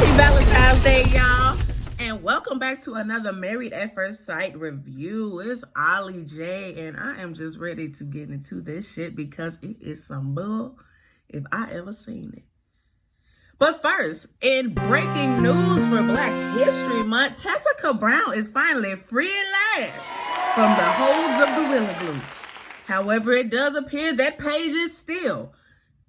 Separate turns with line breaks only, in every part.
Happy Valentine's Day, y'all. And welcome back to another Married at First Sight review. It's Ollie J, and I am just ready to get into this shit because it is some bull if I ever seen it. But first, in breaking news for Black History Month, Tessica Brown is finally free at last from the holds of Gorilla Glue. However, it does appear that Paige is still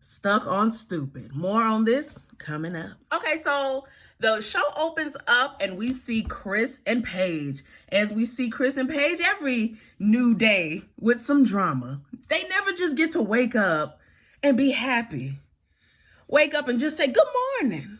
stuck on stupid. More on this coming up. Okay, so the show opens up and we see Chris and Paige. As we see Chris and Paige every new day with some drama. They never just get to wake up and be happy. Wake up and just say, good morning.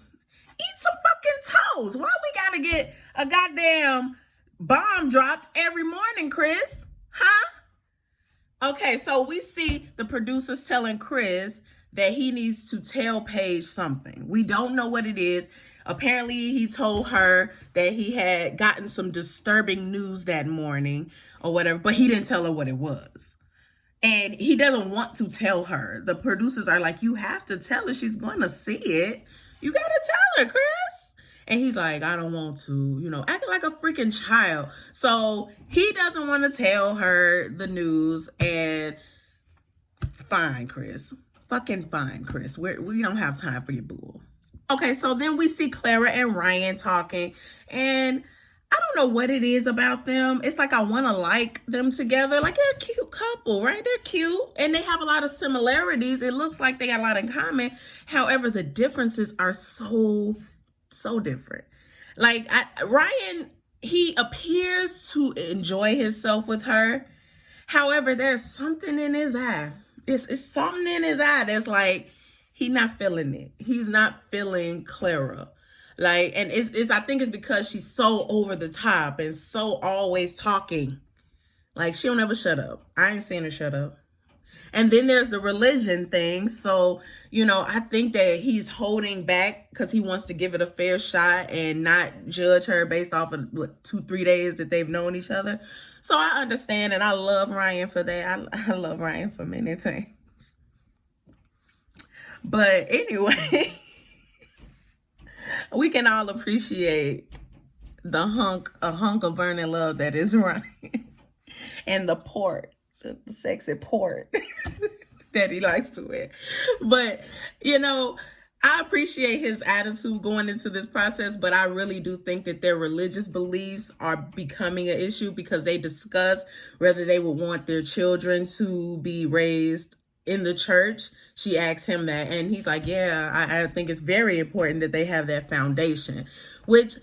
Eat some fucking toast. Why we gotta get a goddamn bomb dropped every morning, Chris? Huh? Okay, so we see the producers telling Chris that he needs to tell Paige something. We don't know what it is. Apparently, he told her that he had gotten some disturbing news that morning or whatever, but he didn't tell her what it was. And he doesn't want to tell her. The producers are like, you have to tell her. She's going to see it. You got to tell her, Chris. And he's like, I don't want to, acting like a freaking child. So he doesn't want to tell her the news. And fine, Chris. Fucking fine, Chris. We don't have time for your bull. Okay, so then we see Clara and Ryan talking. And I don't know what it is about them. It's like I want to like them together. Like they're a cute couple, right? They're cute. And they have a lot of similarities. It looks like they got a lot in common. However, the differences are so different. Like Ryan, he appears to enjoy himself with her. However, there's something in his eye. It's something in his eye that's like, he's not feeling it. He's not feeling Clara. Like, and it's I think it's because she's so over the top and so always talking. Like, she don't ever shut up. I ain't seen her shut up. And then there's the religion thing. So, I think that he's holding back because he wants to give it a fair shot and not judge her based off of 2-3 days that they've known each other. So I understand, and I love Ryan for that. I love Ryan for many things. But anyway, we can all appreciate a hunk of burning love that is Ryan. And the port, the sexy port that he likes to wear. But, I appreciate his attitude going into this process, but I really do think that their religious beliefs are becoming an issue because they discuss whether they would want their children to be raised in the church. She asked him that, and he's like, yeah, I think it's very important that they have that foundation, which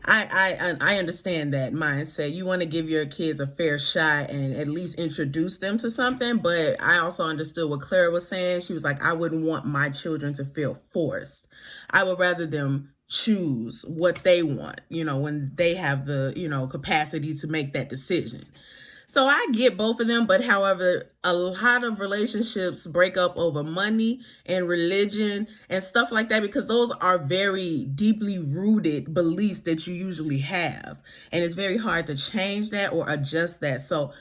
I understand that mindset. You want to give your kids a fair shot and at least introduce them to something. But I also understood what Clara was saying. She was like, I wouldn't want my children to feel forced. I would rather them choose what they want, when they have the, capacity to make that decision. So I get both of them, but however, a lot of relationships break up over money and religion and stuff like that because those are very deeply rooted beliefs that you usually have. And it's very hard to change that or adjust that. So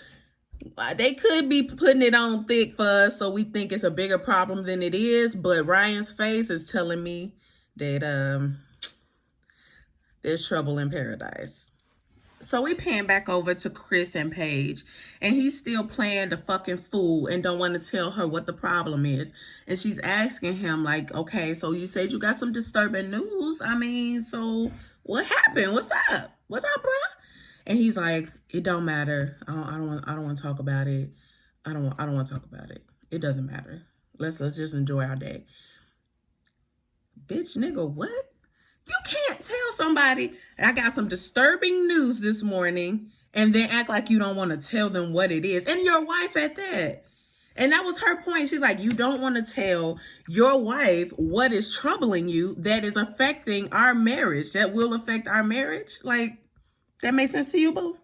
they could be putting it on thick for us, so we think it's a bigger problem than it is. But Ryan's face is telling me that there's trouble in paradise. So we pan back over to Chris and Paige, and he's still playing the fucking fool and don't want to tell her what the problem is. And she's asking him like, okay, so you said you got some disturbing news. I mean, so what happened? What's up? What's up, bro? And he's like, it don't matter. I don't want to talk about it. I don't want to talk about it. It doesn't matter. Let's just enjoy our day. Bitch, nigga, what? You can't tell somebody I got some disturbing news this morning and then act like you don't want to tell them what it is. And your wife at that. And that was her point. She's like, you don't want to tell your wife what is troubling you that is affecting our marriage, that will affect our marriage. Like, that makes sense to you, boo?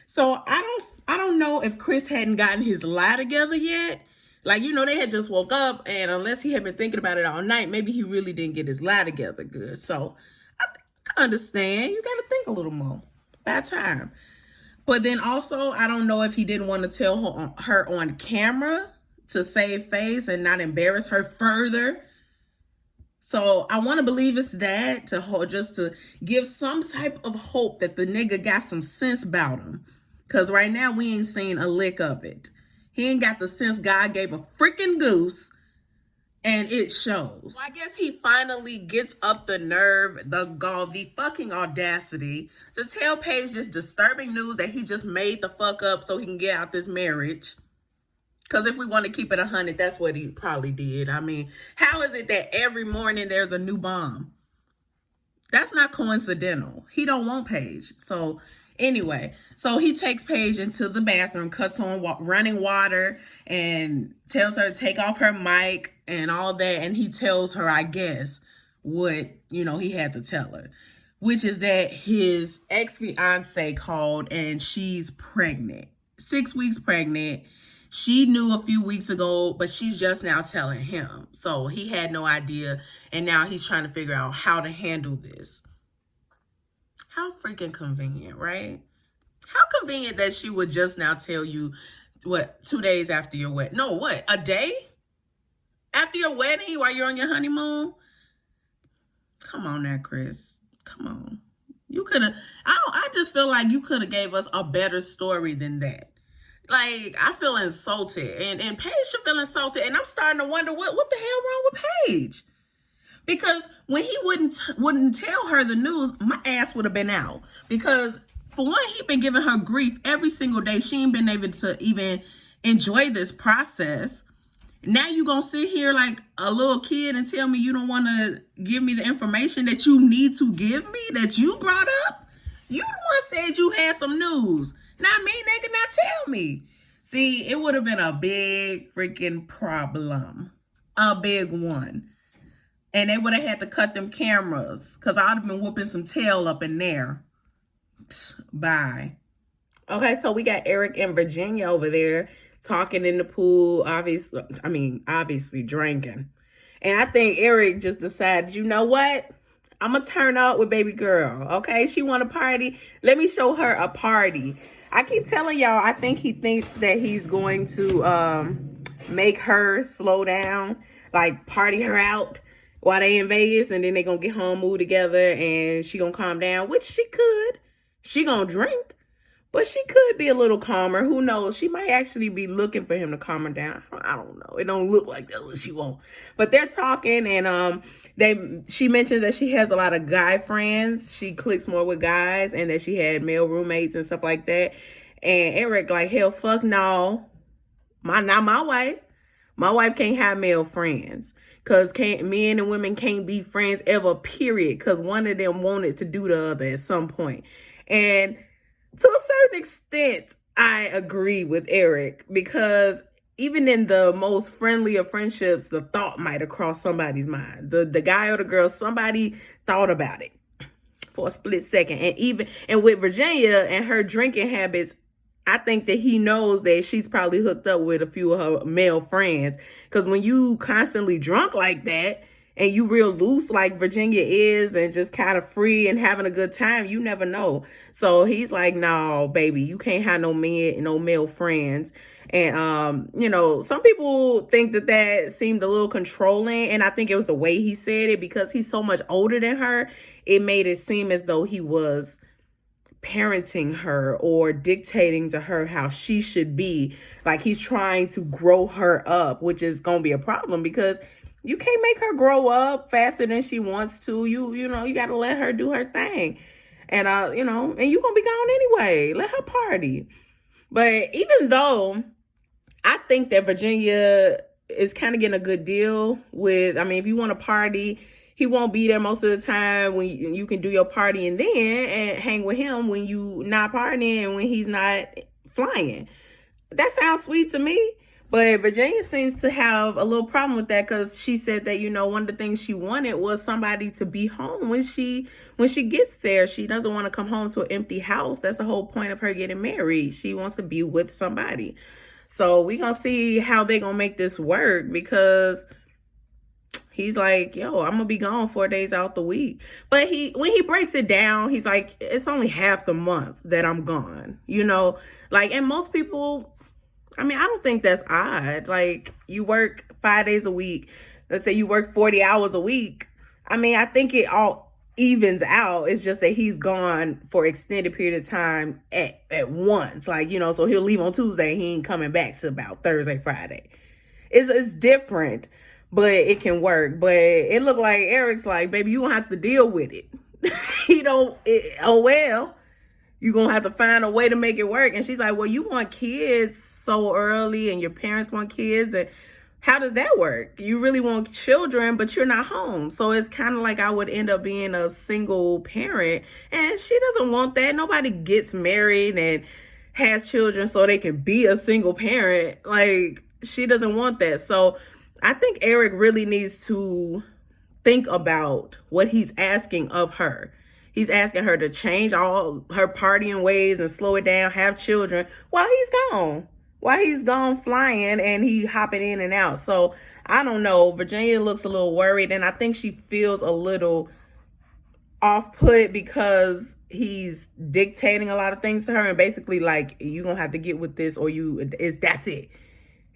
So I don't know if Chris hadn't gotten his lie together yet. Like, they had just woke up, and unless he had been thinking about it all night, maybe he really didn't get his lie together good. So I understand. You got to think a little more. Bad time. But then also, I don't know if he didn't want to tell her on camera to save face and not embarrass her further. So I want to believe it's that to hold, just to give some type of hope that the nigga got some sense about him. Because right now we ain't seen a lick of it. He ain't got the sense God gave a freaking goose. And it shows. Well, I guess he finally gets up the nerve, the gall, the fucking audacity to tell Paige this disturbing news that he just made the fuck up so he can get out this marriage. Because if we want to keep it 100, that's what he probably did. I mean, how is it that every morning there's a new bomb? That's not coincidental. He don't want Paige. So anyway, so he takes Paige into the bathroom, cuts on running water, and tells her to take off her mic and all that. And he tells her, I guess, what, he had to tell her, which is that his ex-fiance called and she's pregnant, 6 weeks pregnant. She knew a few weeks ago, but she's just now telling him. So he had no idea. And now he's trying to figure out how to handle this. How freaking convenient, right? How convenient that she would just now tell you, 2 days after your wedding? No, what? A day? After your wedding while you're on your honeymoon? Come on now, Chris. Come on. You could have, I just feel like you could have gave us a better story than that. Like, I feel insulted, and Paige should feel insulted, and I'm starting to wonder what the hell wrong with Paige? Because when he wouldn't tell her the news, my ass would have been out. Because for one, he been giving her grief every single day. She ain't been able to even enjoy this process. Now you gonna sit here like a little kid and tell me you don't want to give me the information that you need to give me, that you brought up? You the one said you had some news. Not me, nigga, not tell me. See, it would have been a big freaking problem. A big one. And they would have had to cut them cameras, because I'd have been whooping some tail up in there. Bye. Okay, so we got Eric and Virginia over there talking in the pool, obviously drinking. And I think Eric just decided, you know what? I'm going to turn up with baby girl, okay? She want a party. Let me show her a party. I keep telling y'all, I think he thinks that he's going to make her slow down, like party her out while they in Vegas, and then they going to get home, move together, and she going to calm down, which she could. She going to drink, but she could be a little calmer. Who knows? She might actually be looking for him to calm her down. I don't know. It don't look like that's what she want. But they're talking, and she mentions that she has a lot of guy friends. She clicks more with guys, and that she had male roommates and stuff like that. And Eric like, hell, fuck no. Not my wife. My wife can't have male friends. Because men and women can't be friends ever, period. Because one of them wanted to do the other at some point. And to a certain extent, I agree with Eric. Because even in the most friendly of friendships, the thought might have crossed somebody's mind. The guy or the girl, somebody thought about it for a split second. And with Virginia and her drinking habits, I think that he knows that she's probably hooked up with a few of her male friends. Because when you constantly drunk like that, and you real loose like Virginia is, and just kind of free and having a good time, you never know. So he's like, no, baby, you can't have no male friends. And, some people think that seemed a little controlling. And I think it was the way he said it, because he's so much older than her. It made it seem as though he was parenting her or dictating to her how she should be. Like he's trying to grow her up, which is going to be a problem, because you can't make her grow up faster than she wants to. You got to let her do her thing. And, and you're going to be gone anyway. Let her party. But even though I think that Virginia is kind of getting a good deal with, if you want to party, he won't be there most of the time when you can do your party and hang with him when you not partying and when he's not flying. That sounds sweet to me. But Virginia seems to have a little problem with that, because she said that, one of the things she wanted was somebody to be home when she gets there. She doesn't want to come home to an empty house. That's the whole point of her getting married. She wants to be with somebody. So we gonna see how they gonna make this work, because he's like, yo, I'm gonna be gone 4 days out the week. But when he breaks it down, he's like, it's only half the month that I'm gone. And most people, I don't think that's odd. Like, you work 5 days a week. Let's say you work 40 hours a week. I mean, I think it all evens out. It's just that he's gone for extended period of time at once. Like, you know, so he'll leave on Tuesday. He ain't coming back till about Thursday, Friday. It's different, but it can work. But it looked like Eric's like, baby, you gonna have to deal with it. Oh well, you gonna have to find a way to make it work. And she's like, well, you want kids so early and your parents want kids, and how does that work? You really want children, but you're not home. So it's kind of like I would end up being a single parent, and she doesn't want that. Nobody gets married and has children so they can be a single parent. Like, she doesn't want that. So I think Eric really needs to think about what he's asking of her. He's asking her to change all her partying ways and slow it down, have children while he's gone. While he's gone flying and he hopping in and out. So I don't know. Virginia looks a little worried, and I think she feels a little off put because he's dictating a lot of things to her and basically like, you gonna have to get with this or that's it.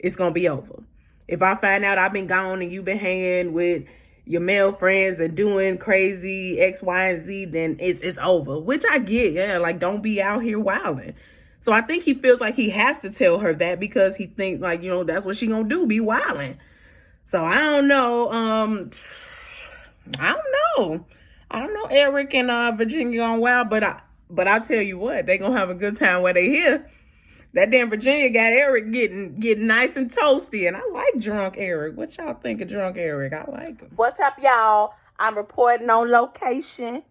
It's gonna be over. If I find out I've been gone and you've been hanging with your male friends and doing crazy X, Y, and Z, then it's over. Which I get, yeah, like, don't be out here wilding. So I think he feels like he has to tell her that because he thinks, like, you know, that's what she gonna do, be wilding. So I don't know. I don't know Eric and Virginia on wild, but I'll tell you what, they gonna have a good time while they here. That damn Virginia got Eric getting nice and toasty, and I like drunk Eric. What y'all think of drunk Eric? I like him. What's up, y'all? I'm reporting on location.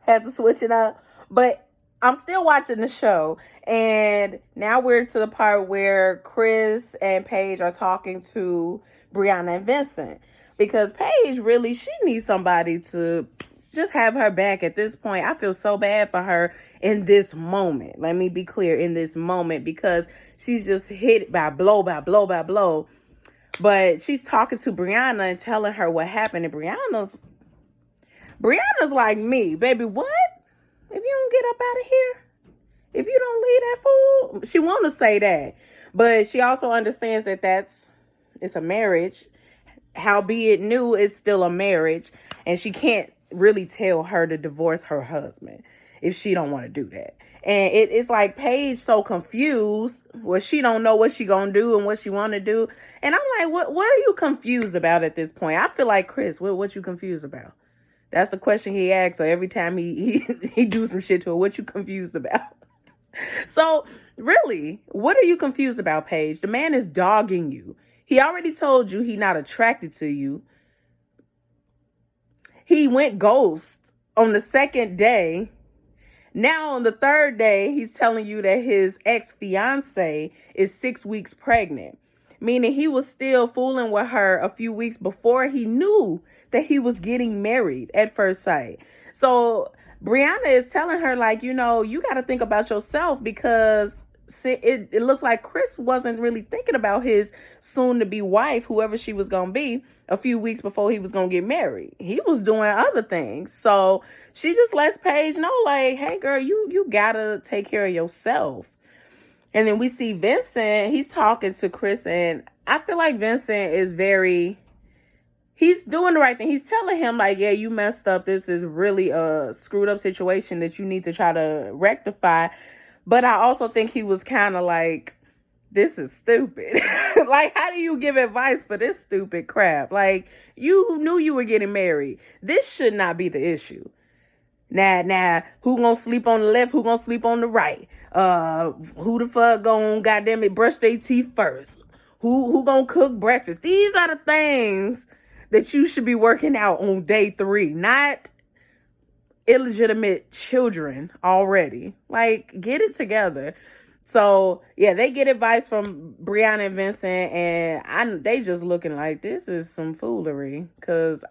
Had to switch it up, but I'm still watching the show, and now we're to the part where Chris and Paige are talking to Brianna and Vincent, because Paige really, she needs somebody to just have her back at this point. I feel so bad for her in this moment. Let me be clear, in this moment, because she's just hit by blow by blow by blow. But she's talking to Brianna and telling her what happened, and Brianna's like me, baby, what? If you don't get up out of here, if you don't leave that fool, she want to say that. But she also understands that it's a marriage. Howbeit new, it's still a marriage. And she can't really tell her to divorce her husband if she don't want to do that. And it's like Paige so confused where she don't know what she gonna do and what she want to do. And I'm like, what are you confused about at this point? I feel like, Chris, what you confused about? That's the question he asks her every time he do some shit to her. What you confused about? So, really, what are you confused about, Paige? The man is dogging you. He already told you he's not attracted to you. He went ghost on the second day. Now, on the third day, he's telling you that his ex-fiance is 6 weeks pregnant. Meaning he was still fooling with her a few weeks before he knew that he was getting married at first sight. So Brianna is telling her, like, you know, you got to think about yourself, because it looks like Chris wasn't really thinking about his soon-to-be wife, whoever she was going to be, a few weeks before he was going to get married. He was doing other things. So she just lets Paige know, like, hey, girl, you got to take care of yourself. And then we see Vincent, he's talking to Chris, and I feel like Vincent is he's doing the right thing. He's telling him, like, yeah, you messed up. This is really a screwed up situation that you need to try to rectify. But I also think he was kind of like, this is stupid. Like, how do you give advice for this stupid crap? Like, you knew you were getting married. This should not be the issue. Now, who gonna sleep on the left? Who gonna sleep on the right? Who the fuck gonna, goddamn it, brush their teeth first? Who gonna cook breakfast? These are the things that you should be working out on day 3, not illegitimate children already. Like, get it together. So, yeah, they get advice from Brianna and Vincent, and they just looking like, this is some foolery, because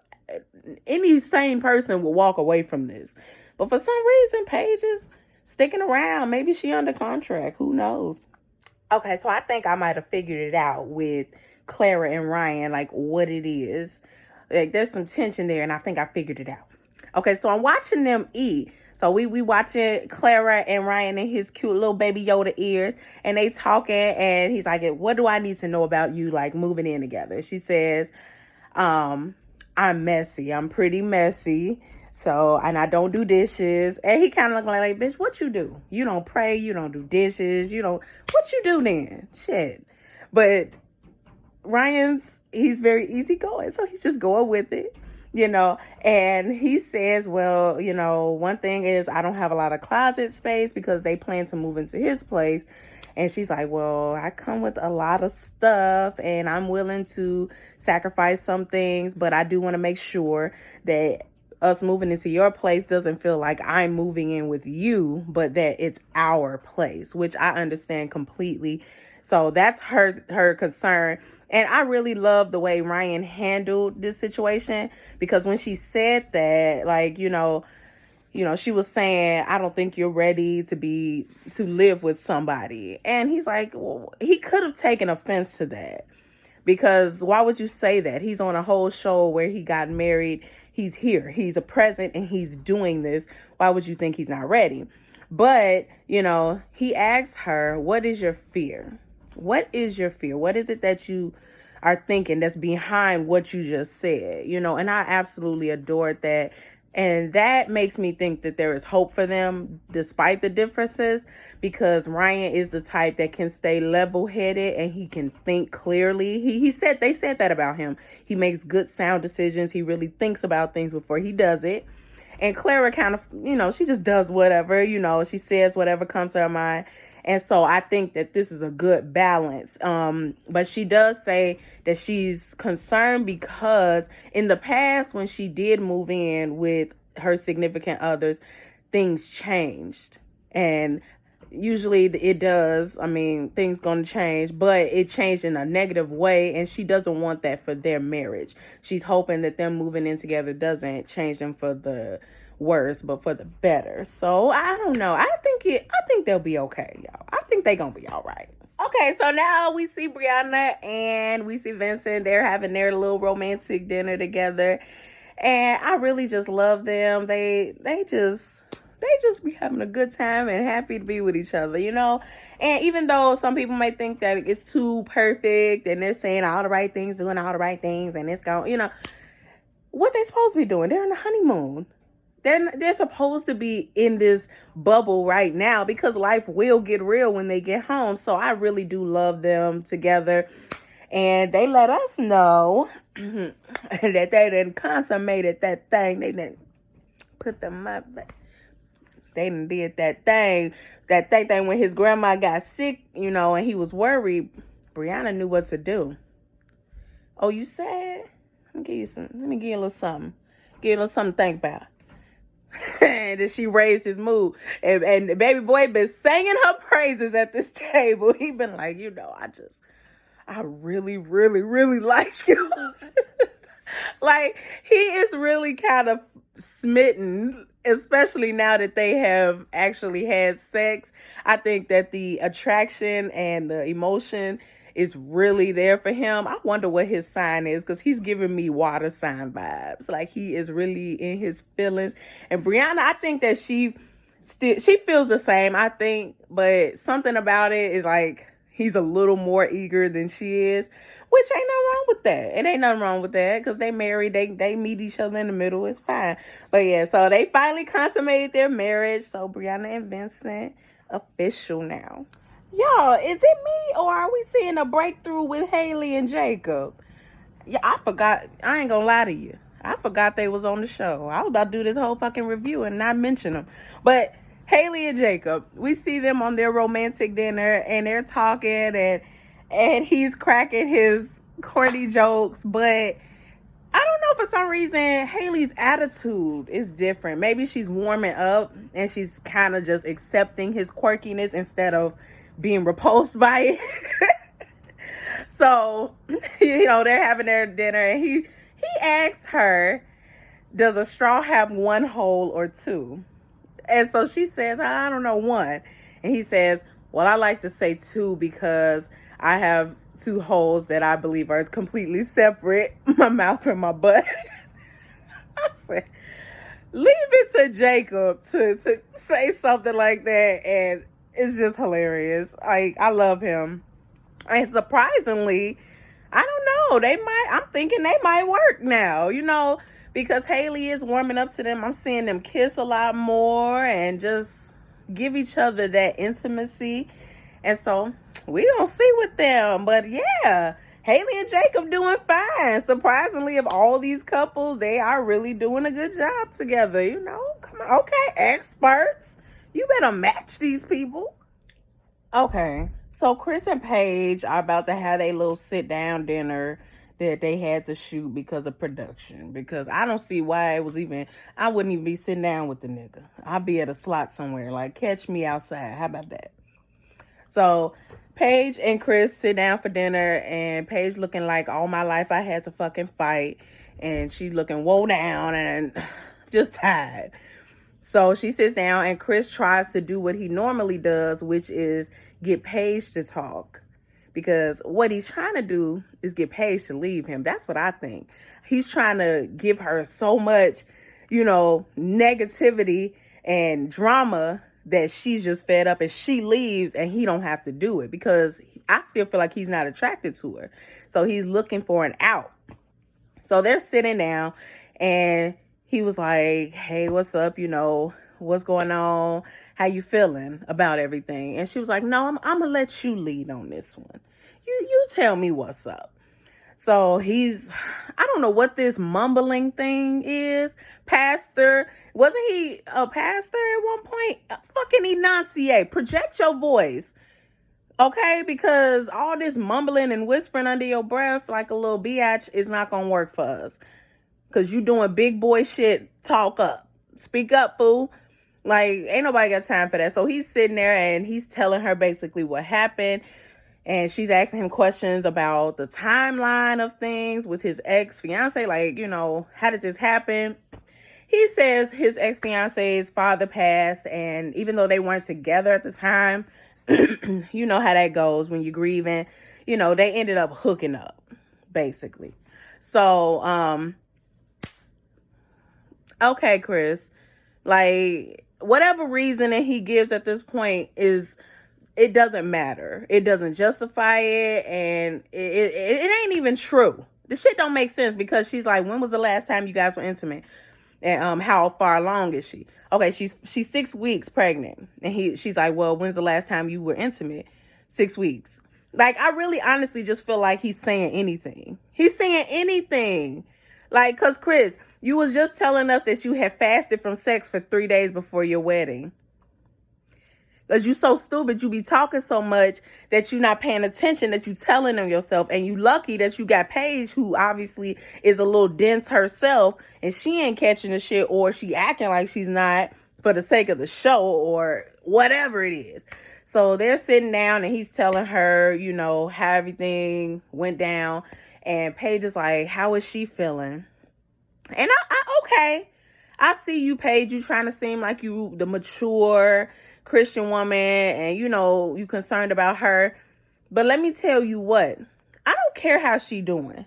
any sane person will walk away from this. But for some reason, Paige is sticking around. Maybe she under contract. Who knows? Okay, so I think I might have figured it out with Clara and Ryan, like, what it is. Like, there's some tension there, and I think I figured it out. Okay, so I'm watching them eat. So we watching Clara and Ryan and his cute little baby Yoda ears, and they talking, and he's like, what do I need to know about you, like, moving in together? She says, I'm messy. I'm pretty messy. So, and I don't do dishes. And he kind of looked like, bitch, what you do? You don't pray. You don't do dishes. You don't, what you do then? Shit. But he's very easygoing. So he's just going with it, and he says, well, one thing is I don't have a lot of closet space because they plan to move into his place. And she's like, well, I come with a lot of stuff and I'm willing to sacrifice some things, but I do want to make sure that us moving into your place doesn't feel like I'm moving in with you, but that it's our place, which I understand completely. So that's her concern. And I really love the way Ryan handled this situation, because when she said that, like, she was saying, I don't think you're ready to live with somebody. And he's like, well, he could have taken offense to that, because why would you say that? He's on a whole show where he got married. He's here. He's a present and he's doing this. Why would you think he's not ready? But, he asked her, what is your fear? What is your fear? What is it that you are thinking that's behind what you just said? And I absolutely adored that. And that makes me think that there is hope for them despite the differences, because Ryan is the type that can stay level-headed and he can think clearly. They said that about him. He makes good sound decisions. He really thinks about things before he does it. And Clara kind of, she just does whatever, she says whatever comes to her mind. And so I think that this is a good balance. But she does say that she's concerned because in the past, when she did move in with her significant others, things changed. And usually it does. I mean, things going to change, but it changed in a negative way. And she doesn't want that for their marriage. She's hoping that them moving in together doesn't change them for the worse, but for the better. So I don't know. I think they'll be okay, y'all. I think they're gonna be all right. Okay, so now we see Brianna and we see Vincent. They're having their little romantic dinner together, and I really just love them. They just be having a good time and happy to be with each other, And even though some people may think that it's too perfect and they're saying all the right things, doing all the right things, and it's going, what they supposed to be doing? They're on the honeymoon. They're supposed to be in this bubble right now, because life will get real when they get home. So I really do love them together. And they let us know that they didn't consummated that thing. They didn't put them up. They done did that thing. That thing when his grandma got sick, and he was worried. Brianna knew what to do. Oh, you sad? Let me give you a little something. Give you a little something to think about. And then she raised his mood. And the baby boy been singing her praises at this table. He been like, I really, really, really like you. Like, he is really kind of smitten, especially now that they have actually had sex. I think that the attraction and the emotion is really there for him. I wonder what his sign is, because he's giving me water sign vibes. Like, he is really in his feelings. And Brianna, I think that she feels the same, I think, but something about it is like he's a little more eager than she is, which ain't nothing wrong with that. It ain't nothing wrong with that, because they married, they meet each other in the middle. It's fine. But yeah, so they finally consummated their marriage. So Brianna and Vincent official now. Y'all, is it me, or are we seeing a breakthrough with Haley and Jacob? Yeah, I forgot. I ain't gonna lie to you. I forgot they was on the show. I was about to do this whole fucking review and not mention them. But Haley and Jacob, we see them on their romantic dinner, and they're talking, and he's cracking his corny jokes. But I don't know, for some reason, Haley's attitude is different. Maybe she's warming up, and she's kind of just accepting his quirkiness instead of being repulsed by it. So, they're having their dinner, and he asks her, does a straw have one hole or two? And so she says, I don't know, one. And he says, well, I like to say two, because I have two holes that I believe are completely separate, my mouth and my butt. I said, leave it to Jacob to say something like that, and it's just hilarious. I love him. And surprisingly, I don't know. I'm thinking they might work now, because Haley is warming up to them. I'm seeing them kiss a lot more and just give each other that intimacy. And so we gonna see with them. But yeah, Haley and Jacob doing fine. Surprisingly, of all these couples, they are really doing a good job together. Come on. Okay, experts. You better match these people. Okay, so Chris and Paige are about to have a little sit-down dinner that they had to shoot because of production. Because I don't see why I wouldn't even be sitting down with the nigga. I'd be at a slot somewhere, like, catch me outside. How about that? So Paige and Chris sit down for dinner, and Paige looking like all my life I had to fucking fight, and she looking woe down and just tired. So she sits down, and Chris tries to do what he normally does, which is get Paige to talk. Because what he's trying to do is get Paige to leave him. That's what I think. He's trying to give her so much, negativity and drama that she's just fed up and she leaves and he don't have to do it. Because I still feel like he's not attracted to her. So he's looking for an out. So they're sitting down, and he was like, hey, what's up? What's going on? How you feeling about everything? And she was like, no, I'm going to let you lead on this one. You tell me what's up. So I don't know what this mumbling thing is. Pastor, wasn't he a pastor at one point? Fucking enunciate, project your voice. Okay, because all this mumbling and whispering under your breath like a little biatch is not going to work for us. Because you doing big boy shit, talk up. Speak up, fool. Like, ain't nobody got time for that. So he's sitting there and he's telling her basically what happened. And she's asking him questions about the timeline of things with his ex-fiance. Like, how did this happen? He says his ex-fiance's father passed. And even though they weren't together at the time, you know how that goes when you're grieving. They ended up hooking up, basically. So, okay, Chris, like, whatever reasoning he gives at this point it doesn't matter. It doesn't justify it, and it ain't even true. The shit don't make sense, because she's like, when was the last time you guys were intimate? And how far along is she? Okay, she's 6 weeks pregnant, and she's like, well, when's the last time you were intimate? 6 weeks. Like, I really honestly just feel like he's saying anything. He's saying anything. Like, because Chris, you was just telling us that you had fasted from sex for 3 days before your wedding. Because you so stupid, you be talking so much that you're not paying attention, that you telling them yourself. And you lucky that you got Paige, who obviously is a little dense herself, and she ain't catching the shit, or she acting like she's not for the sake of the show or whatever it is. So they're sitting down, and he's telling her, how everything went down. And Paige is like, how is she feeling? And okay, I see you, Paige. You trying to seem like you the mature Christian woman, and you concerned about her. But let me tell you what, I don't care how she doing.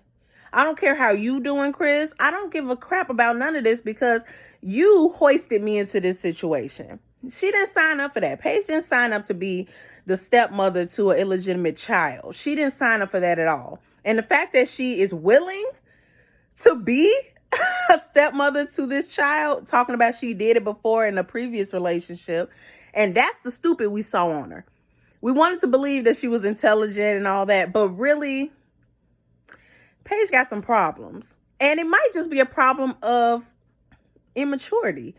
I don't care how you doing, Chris. I don't give a crap about none of this, because you hoisted me into this situation. She didn't sign up for that. Paige didn't sign up to be the stepmother to an illegitimate child. She didn't sign up for that at all. And the fact that she is willing to be a stepmother to this child, talking about she did it before in a previous relationship, and that's the stupid we saw on her. We wanted to believe that she was intelligent and all that, but really, Paige got some problems. And it might just be a problem of immaturity.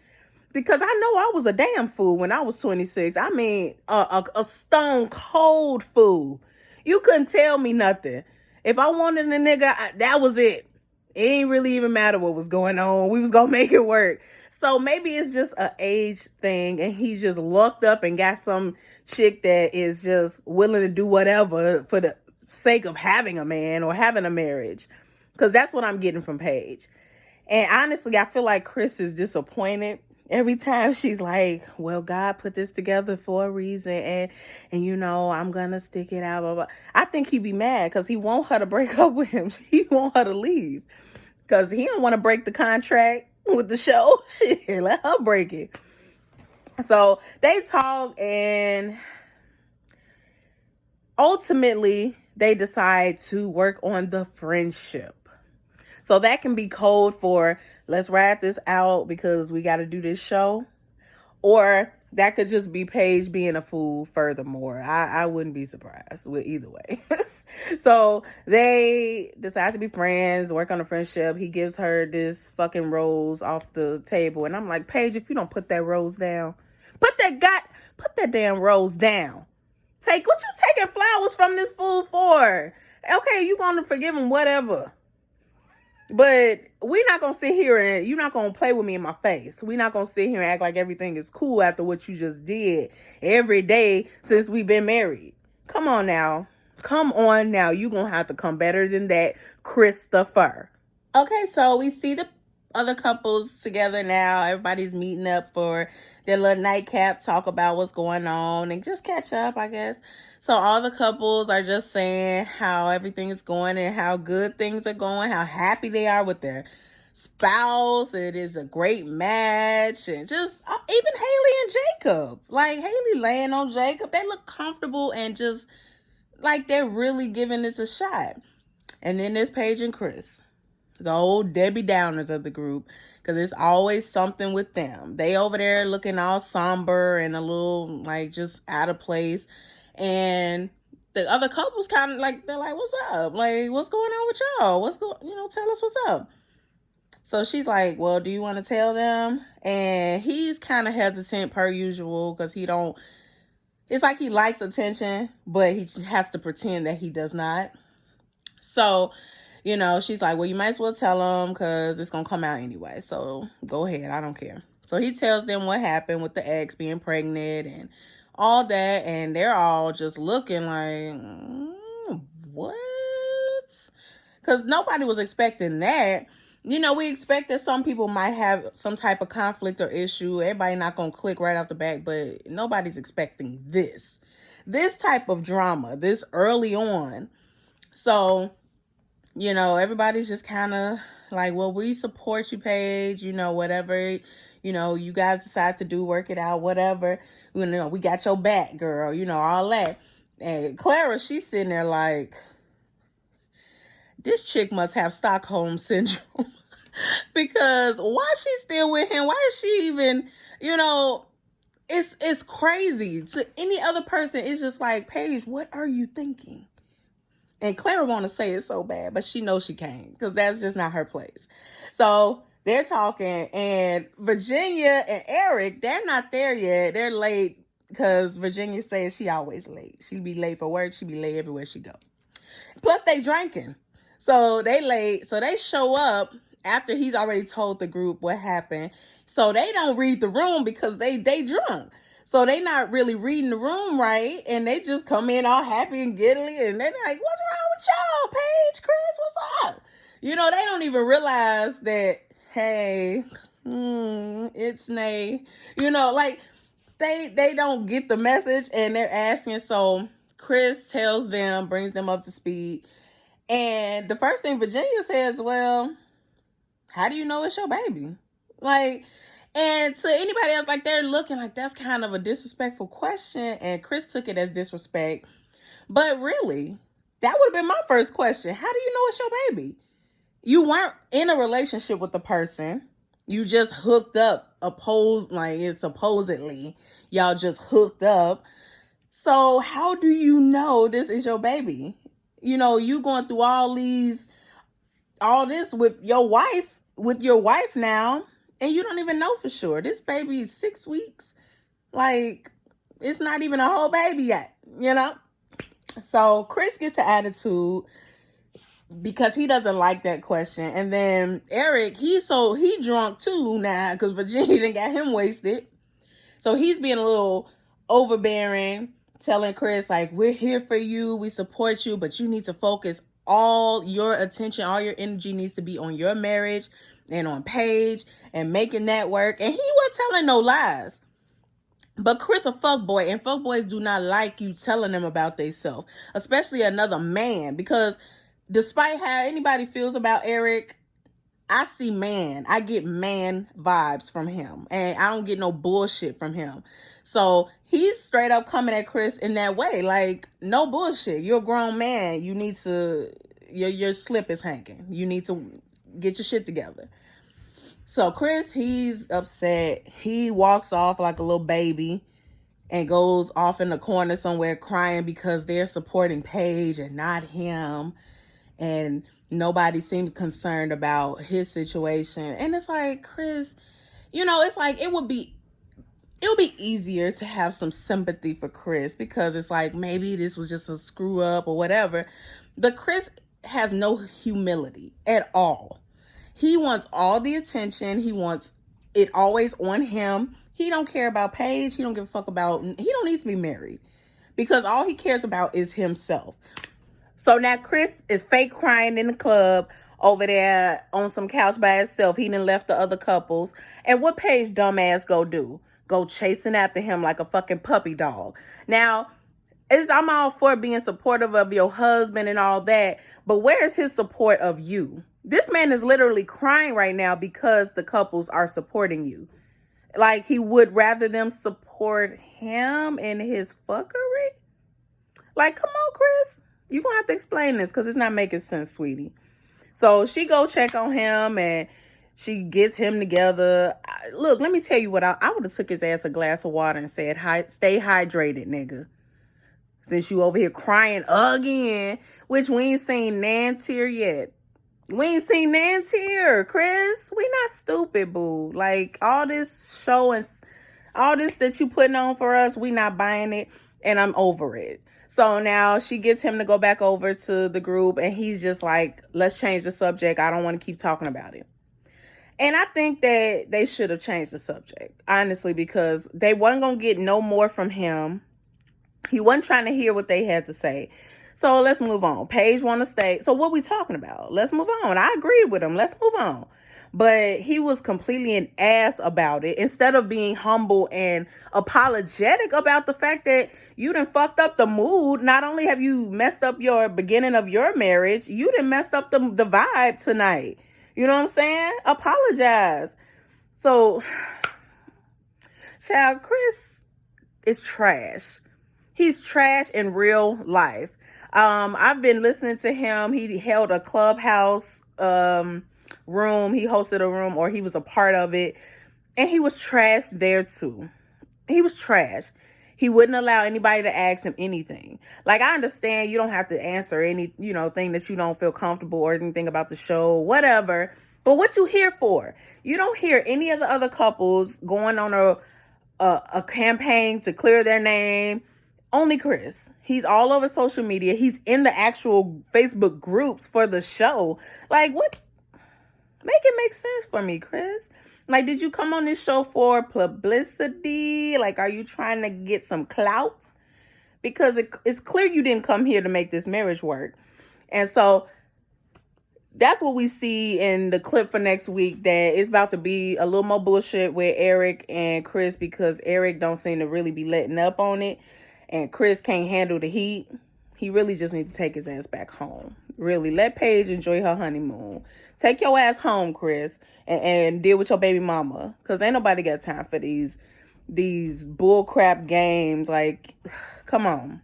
Because I know I was a damn fool when I was 26. I mean, a stone cold fool. You couldn't tell me nothing. If I wanted a nigga, that was it. It ain't really even matter what was going on. We was going to make it work. So maybe it's just an age thing, and he just lucked up and got some chick that is just willing to do whatever for the sake of having a man or having a marriage. Because that's what I'm getting from Paige. And honestly, I feel like Chris is disappointed every time she's like, well, God put this together for a reason, and I'm going to stick it out. Blah, blah. I think he'd be mad because he want her to break up with him. He want her to leave because he don't want to break the contract with the show. Shit, let her break it. So they talk, and ultimately they decide to work on the friendship. So that can be code for let's ride this out because we got to do this show. Or that could just be Paige being a fool furthermore. I wouldn't be surprised with either way. So they decide to be friends, work on a friendship. He gives her this fucking rose off the table. And I'm like, Paige, if you don't put that rose down, put that damn rose down. What you taking flowers from this fool for? Okay, you gonna forgive him, whatever. But we're not going to sit here and you're not going to play with me in my face. We're not going to sit here and act like everything is cool after what you just did every day since we've been married. Come on now. You're going to have to come better than that, Christopher. Okay, so we see the other couples together now. Everybody's meeting up for their little nightcap, talk about what's going on and just catch up, I guess. So all the couples are just saying how everything is going and how good things are going, how happy they are with their spouse. It is a great match. And just even Haley and Jacob. Like Haley laying on Jacob. They look comfortable and just like they're really giving this a shot. And then there's Paige and Chris, the old Debbie Downers of the group, because it's always something with them. They over there looking all somber and a little like just out of place. And the other couples kind of like, they're like, what's up? Like, what's going on with y'all? Tell us what's up. So she's like, well, do you want to tell them? And he's kind of hesitant per usual because it's like he likes attention, but he has to pretend that he does not. So, she's like, well, you might as well tell them because it's going to come out anyway. So go ahead. I don't care. So he tells them what happened with the ex being pregnant and all that. And they're all just looking like, what? Because nobody was expecting that. We expect that some people might have some type of conflict or issue. Everybody not going to click right off the bat, but nobody's expecting this type of drama this early on. So, everybody's just kind of like, well, we support you, Paige, whatever, you guys decide to do, work it out, whatever, we got your back, girl, all that. And Clara, she's sitting there like, this chick must have Stockholm syndrome because why is she still with him? Why is she even, it's crazy. To any other person, it's just like, Paige, what are you thinking? And Clara want to say it so bad, but she knows she can't because that's just not her place. So they're talking, and Virginia and Eric, they're not there yet. They're late because Virginia says she always late. She be late for work. She be late everywhere she go. Plus, they drinking. So they late. So they show up after he's already told the group what happened. So they don't read the room because they drunk. So they not really reading the room right. And they just come in all happy and giddily. And they're like, what's wrong with y'all, Paige, Chris? What's up? They don't even realize that, hey, it's Nay. They don't get the message and they're asking. So Chris tells them, brings them up to speed. And the first thing Virginia says, well, how do you know it's your baby? And to anybody else, they're looking like that's kind of a disrespectful question. And Chris took it as disrespect. But really, that would have been my first question. How do you know it's your baby? You weren't in a relationship with the person. You just hooked up, supposedly y'all just hooked up. So how do you know this is your baby? You going through all this with your wife now. And you don't even know for sure. This baby is 6 weeks. It's not even a whole baby yet, So Chris gets an attitude because he doesn't like that question. And then Eric, he drunk too now because Virginia done got him wasted. So he's being a little overbearing, telling Chris, we're here for you. We support you, but you need to focus all your attention, all your energy needs to be on your marriage and on Paige and making that work. And he wasn't telling no lies. But Chris a fuckboy, and fuckboys do not like you telling them about themselves, especially another man, because despite how anybody feels about Eric, I see man. I get man vibes from him. And I don't get no bullshit from him. So he's straight up coming at Chris in that way. Like, no bullshit. You're a grown man. You need to, your slip is hanging. You need to get your shit together. So Chris, he's upset. He walks off like a little baby and goes off in the corner somewhere crying because they're supporting Paige and not him. And nobody seems concerned about his situation. And it's like, Chris, it's like it would be easier to have some sympathy for Chris, because it's like maybe this was just a screw up or whatever. But Chris has no humility at all. He wants all the attention. He wants it always on him. He don't care about Paige. He don't give a fuck about, he don't need to be married, because all he cares about is himself. So now Chris is fake crying in the club over there on some couch by himself. He done left the other couples. And what Paige dumbass go do? Go chasing after him like a fucking puppy dog. Now, I'm all for being supportive of your husband and all that, but where's his support of you? This man is literally crying right now because the couples are supporting you. Like, he would rather them support him in his fuckery? Like, come on, Chris. You're going to have to explain this because it's not making sense, sweetie. So she go check on him and she gets him together. Look, let me tell you what. I would have took his ass a glass of water and said, stay hydrated, nigga. Since you over here crying again, which we ain't seen Nan tear yet. We ain't seen Nan tear, Chris. We not stupid, boo. Like, all this show and all this that you putting on for us, we not buying it. And I'm over it. So now she gets him to go back over to the group, and he's just like, let's change the subject. I don't want to keep talking about it. And I think that they should have changed the subject, honestly, because they wasn't going to get no more from him. He wasn't trying to hear what they had to say. So let's move on. Paige want to stay. So what we talking about? Let's move on. I agree with him. Let's move on. But he was completely an ass about it, instead of being humble and apologetic about the fact that you done fucked up the mood. Not only have you messed up your beginning of your marriage, you done messed up the vibe tonight. You know what I'm saying? Apologize. So, child, Chris is trash. He's trash in real life. I've been listening to him. He held a clubhouse room. He hosted a room, or he was a part of it. And he was trash there too. He was trash. He wouldn't allow anybody to ask him anything. Like, I understand you don't have to answer any, thing that you don't feel comfortable or anything about the show, whatever. But what you here for? You don't hear any of the other couples going on a campaign to clear their name. Only Chris. He's all over social media. He's in the actual Facebook groups for the show. Like, what? Make it make sense for me, Chris. Like, did you come on this show for publicity? Like, are you trying to get some clout? Because it's clear you didn't come here to make this marriage work. And so that's what we see in the clip for next week, that it's about to be a little more bullshit with Eric and Chris, because Eric don't seem to really be letting up on it. And Chris can't handle the heat. He really just needs to take his ass back home. Really, let Paige enjoy her honeymoon. Take your ass home, Chris, and deal with your baby mama. Because ain't nobody got time for these bullcrap games. Like, come on.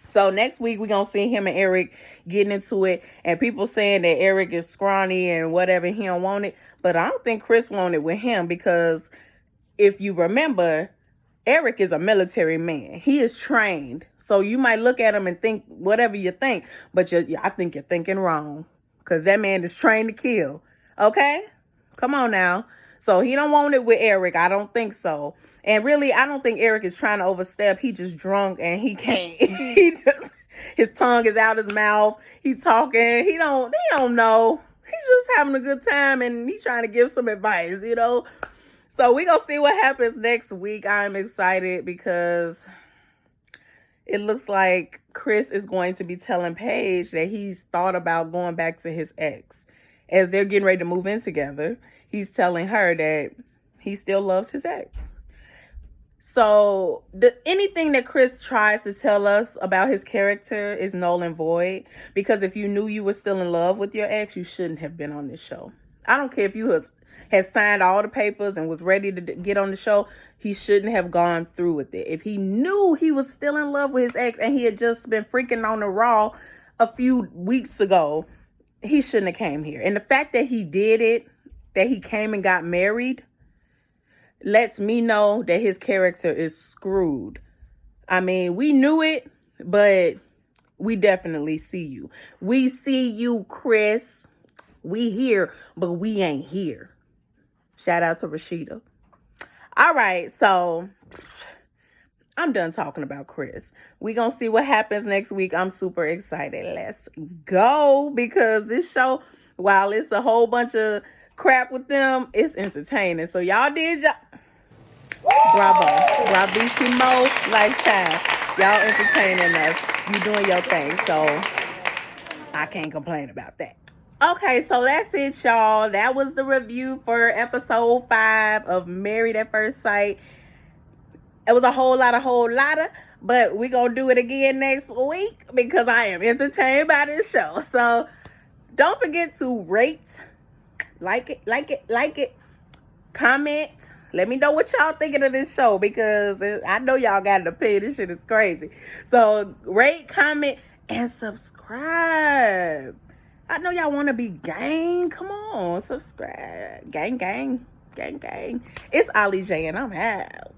So next week, we're going to see him and Eric getting into it. And people saying that Eric is scrawny and whatever, he don't want it. But I don't think Chris wanted it with him, because if you remember, Eric is a military man. He is trained. So you might look at him and think whatever you think, but I think you're thinking wrong, because that man is trained to kill. Okay? Come on now. So he don't want it with Eric. I don't think so. And really, I don't think Eric is trying to overstep. He just drunk and he can't. His tongue is out his mouth. He talking. He don't know. He just having a good time, and he trying to give some advice, So we gonna see what happens next week. I'm excited because it looks like Chris is going to be telling Paige that he's thought about going back to his ex. As they're getting ready to move in together, he's telling her that he still loves his ex. So anything that Chris tries to tell us about his character is null and void, because if you knew you were still in love with your ex, you shouldn't have been on this show. I don't care if you had signed all the papers and was ready to get on the show. He shouldn't have gone through with it. If he knew he was still in love with his ex and he had just been freaking on the Raw a few weeks ago, he shouldn't have came here. And the fact that he did it, that he came and got married, lets me know that his character is screwed. I mean, we knew it, but we definitely see you. We see you, Chris. We here, but we ain't here. Shout out to Rashida. All right, so I'm done talking about Chris. We gonna see what happens next week. I'm super excited. Let's go, because this show, while it's a whole bunch of crap with them, it's entertaining. So y'all did y'all. Bravo. Bravissimo, lifetime. Y'all entertaining us. You doing your thing, so I can't complain about that. Okay, so that's it, y'all. That was the review for episode 5 of Married at First Sight. It was a whole lot, but we gonna do it again next week because I am entertained by this show. So don't forget to rate, like it, comment. Let me know what y'all thinking of this show, because I know y'all got an opinion. This shit is crazy. So rate, comment, and subscribe. I know y'all want to be gang. Come on, subscribe. Gang. It's Ollie J, and I'm out.